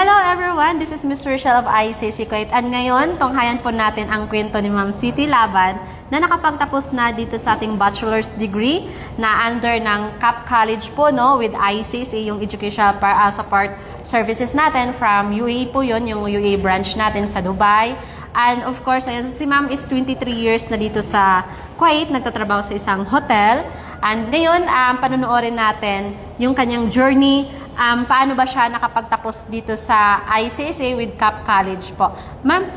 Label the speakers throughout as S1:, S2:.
S1: Hello everyone, this is Ms. Rochelle of ICC Kuwait at ngayon, tunghayan po natin ang kwento ni Ma'am Siti Laban na nakapagtapos na dito sa ating bachelor's degree na under ng CAP College po with ICC, yung educational support services natin from UAE po yun, yung UAE branch natin sa Dubai. And of course, ayun, si Ma'am is 23 years na dito sa Kuwait, nagtatrabaho sa isang hotel. And ngayon, panunuorin natin yung kanyang journey. Paano ba siya nakapagtapos dito sa ICC with CAP College po. Ma'am,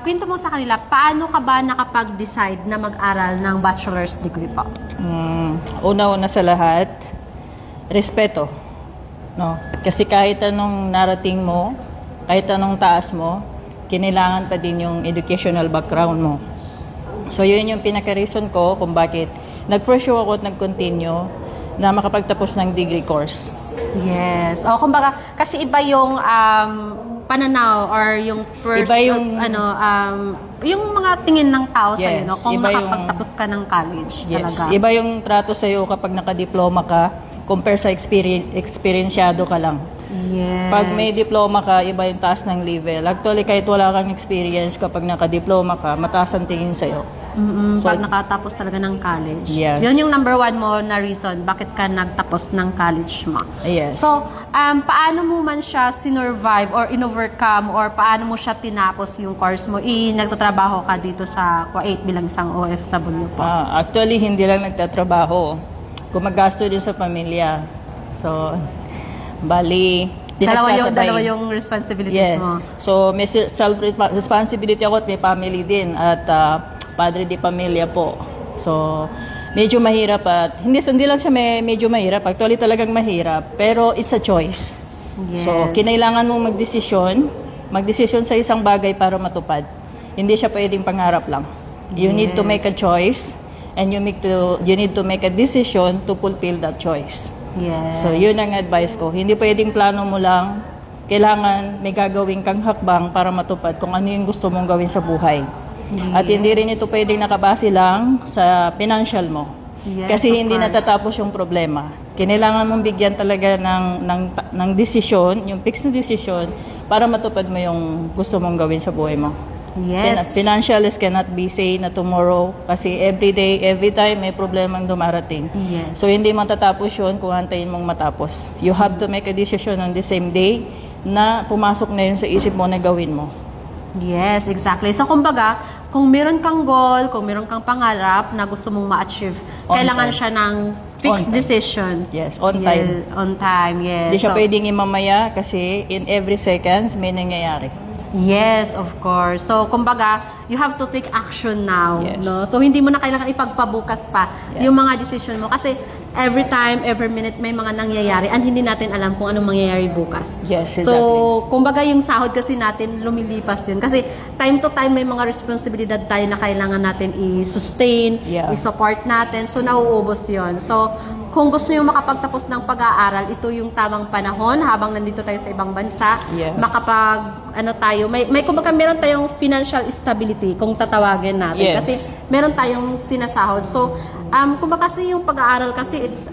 S1: kwento mo sa kanila, paano ka ba nakapag-decide na mag-aral ng bachelor's degree po?
S2: Una-una sa lahat, respeto. No? Kasi kahit anong narating mo, kahit anong taas mo, kinailangan pa din yung educational background mo. So yun yung pinaka-reason ko kung bakit nag-pursue ako at nag-continue na makapagtapos ng degree course.
S1: Yes. O kumbaga kasi iba yung pananaw or yung first
S2: Iba yung
S1: yung mga tingin ng tao sa
S2: Yes,
S1: no kung
S2: iba
S1: nakapagtapos ka ng college
S2: Yes,
S1: talaga.
S2: iba yung trato sa iyo kapag nakadiploma ka compare sa experienciado ka lang.
S1: Yes.
S2: Pag may diploma ka, iba yung taas ng level. Actually, kahit wala kang experience, kapag nakadiploma ka, mataas ang tingin sa'yo. So,
S1: pag nakatapos talaga ng college.
S2: Yes.
S1: Yun yung number one mo na reason bakit ka nagtapos ng college mo.
S2: Yes.
S1: So, paano mo man siya sinurvive or in-overcome or paano mo siya tinapos yung course mo? Nagtatrabaho ka dito sa Kuwait bilang isang OFW po.
S2: Actually, hindi lang nagtatrabaho. Gumagasto din sa pamilya. So, bali,
S1: Dalawa yung responsibilities mo.
S2: So, may self-responsibility ako at may family din. At padre di pamilya po. So, medyo mahirap at hindi lang siya medyo mahirap. Actually, talagang mahirap. Pero it's a choice.
S1: Yes.
S2: So, kinailangan mong magdesisyon sa isang bagay para matupad. Hindi siya pwedeng pangarap lang. You need to make a choice and you need to make a decision to fulfill that choice.
S1: Yes.
S2: So, yun ang advice ko. Hindi pwedeng plano mo lang. Kailangan may gagawin kang hakbang para matupad kung ano yung gusto mong gawin sa buhay.
S1: Yes.
S2: At hindi rin ito pwedeng nakabase lang sa financial mo.
S1: Yes,
S2: Kasi
S1: of
S2: hindi
S1: course.
S2: natatapos yung problema. Kinailangan mong bigyan talaga ng desisyon, yung fixed na desisyon, para matupad mo yung gusto mong gawin sa buhay mo.
S1: Yes.
S2: Financial is cannot be say na tomorrow kasi every day, every time may problemang dumarating.
S1: Yes.
S2: So hindi matatapos yun kung antayin mong matapos. You have to make a decision on the same day na pumasok na yun sa isip mo na gawin mo.
S1: Yes, exactly. So, kumbaga, kung meron kang goal, kung meron kang pangarap na gusto mong ma-achieve,
S2: On
S1: kailangan
S2: time.
S1: siya ng fixed
S2: On time.
S1: decision.
S2: Yes, on time.
S1: Yeah, on time, yes.
S2: Hindi siya
S1: So,
S2: pwedeng imamaya kasi in every seconds may nangyayari.
S1: yes, of course. So, kumbaga, you have to take action now.
S2: Yes.
S1: No? So, hindi mo na kailangan ipagpabukas pa
S2: Yes.
S1: yung mga decision mo. Kasi, every time, every minute, may mga nangyayari and hindi natin alam kung anong mangyayari bukas.
S2: Yes, exactly.
S1: So, kumbaga, yung sahod kasi natin, lumilipas yun. Kasi, time to time, may mga responsibilidad tayo na kailangan natin i-sustain,
S2: Yeah.
S1: i-support natin. So, nauubos yun. So, kung gusto nyo makapagtapos ng pag-aaral, ito yung tamang panahon habang nandito tayo sa ibang bansa.
S2: Yeah.
S1: Kumbaga meron tayong financial stability kung tatawagin natin.
S2: Yes.
S1: Kasi meron tayong sinasahod. So, kumbaga kasi yung pag-aaral kasi it's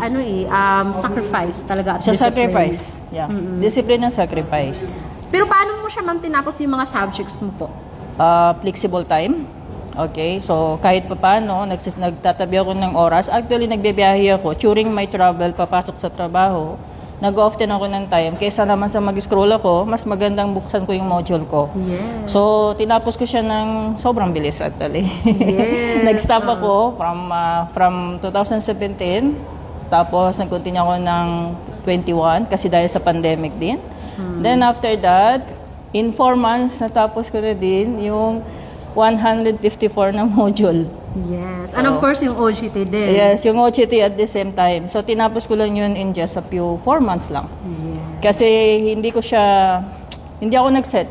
S1: sacrifice talaga at
S2: Sa
S1: discipline.
S2: sacrifice. Yeah. Discipline and sacrifice.
S1: Pero paano mo siya ma'am tinapos yung mga subjects mo po?
S2: Flexible time. Okay, so kahit pa paano, nagtatabi ako ng oras. Actually, nagbibiyahe ako. During my travel, papasok sa trabaho, nag-often ako ng time. Kaysa naman sa mag-scroll ako, mas magandang buksan ko yung module ko.
S1: Yes.
S2: So, tinapos ko siya ng sobrang bilis actually.
S1: Yes.
S2: Nag-stop ako from 2017. Tapos, nag-continue ako ng 21 kasi dahil sa pandemic din. Then, after that, in 4 months, natapos ko na din yung 154 na module.
S1: Yes.
S2: So,
S1: And of course, yung OJT din.
S2: Yes, yung OJT at the same time. So, tinapos ko lang yun in just a few 4 months lang.
S1: Yes.
S2: Kasi hindi ako nag-set.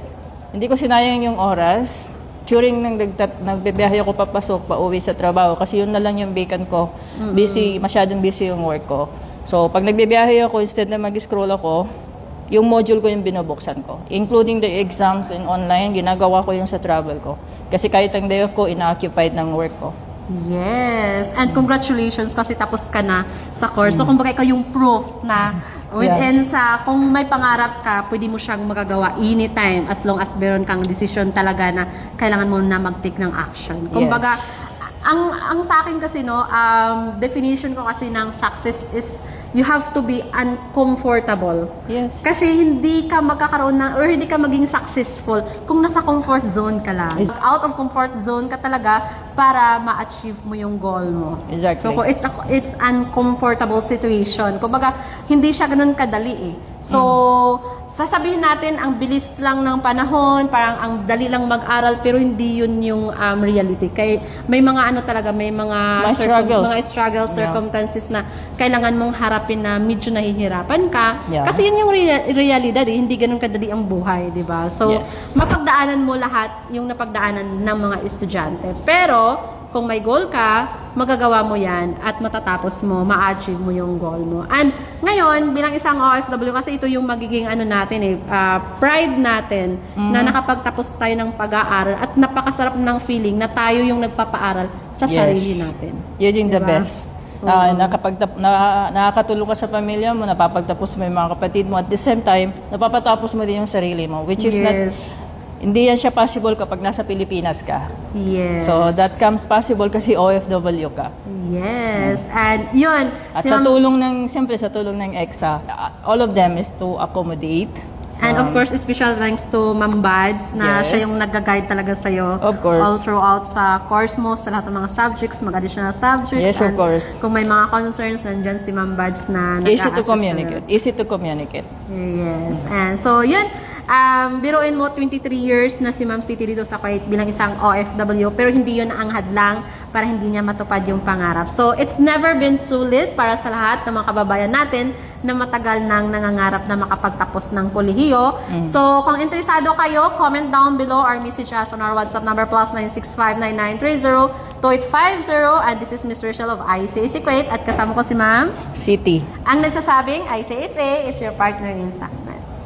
S2: Hindi ko sinayang yung oras. During nagbibiyahe ako papasok, pauwi sa trabaho. Kasi yun na lang yung vacant ko. Masyadong busy yung work ko. So, pag nagbibiyahe ako, instead na mag-scroll ako, yung module ko yung binubuksan ko. Including the exams and online, ginagawa ko yung sa travel ko. Kasi kahit ang day off ko, ina-occupied ng work ko.
S1: Yes. And congratulations kasi tapos ka na sa course. So, kumbaga ikaw yung proof na within kung may pangarap ka, pwede mo siyang magagawa anytime as long as meron kang decision talaga na kailangan mo na mag-take ng action. Kumbaga, ang sa akin kasi definition ko kasi ng success is you have to be uncomfortable.
S2: Yes.
S1: Kasi hindi ka magkakaroon ng or hindi ka maging successful kung nasa comfort zone ka lang. Out of comfort zone ka talaga para ma-achieve mo yung goal mo.
S2: Exactly.
S1: So it's uncomfortable situation. Kumbaga hindi siya ganoon kadali eh. So sasabihin natin ang bilis lang ng panahon, parang ang dali lang mag-aral pero hindi yun yung reality. Kaya may mga talaga, may mga struggles, circumstances na kailangan mong harapin na medyo nahihirapan ka.
S2: Yeah.
S1: Kasi yun yung realidad eh. Hindi ganun kadali ang buhay, di ba? So, mapagdaanan mo lahat yung napagdaanan ng mga estudyante. Pero, kung may goal ka, magagawa mo yan at matatapos mo, ma-achieve mo yung goal mo. And ngayon, bilang isang OFW, kasi ito yung magiging natin pride natin na nakapagtapos tayo ng pag-aaral at napakasarap ng feeling na tayo yung nagpapaaral sa sarili natin.
S2: Yun yung the
S1: Diba?
S2: best. Nakakatulong ka sa pamilya mo, napapagtapos mo yung mga kapatid mo, at the same time, napapatapos mo din yung sarili mo, which is not, hindi yan siya possible kapag nasa Pilipinas ka.
S1: Yes.
S2: So, that comes possible kasi OFW ka.
S1: Yes. And yun.
S2: At sa tulong ng EXA, all of them is to accommodate.
S1: And of course, special thanks to Ma'am Bads na siya yung nag-guide talaga sa'yo.
S2: Of course.
S1: All throughout sa course mo, sa lahat ng mga subjects, mga-additional subjects.
S2: Yes, of course.
S1: Kung may mga concerns, nandyan si Ma'am Bads na nag-a-assist.
S2: Easy to communicate.
S1: Yes. And so, yun. Biruin mo, 23 years na si Ma'am City dito sa Kuwait bilang isang OFW, pero hindi yun ang hadlang para hindi niya matupad yung pangarap. So, it's never been too late para sa lahat ng mga kababayan natin na matagal nang nangangarap na makapagtapos ng kolehiyo. So, kung interesado kayo, comment down below or message us on our WhatsApp number +96599302850. And this is Miss Rochelle of ICAC Kuwait at kasama ko si Ma'am
S2: City.
S1: ang nagsasabing ICAC is your partner in success.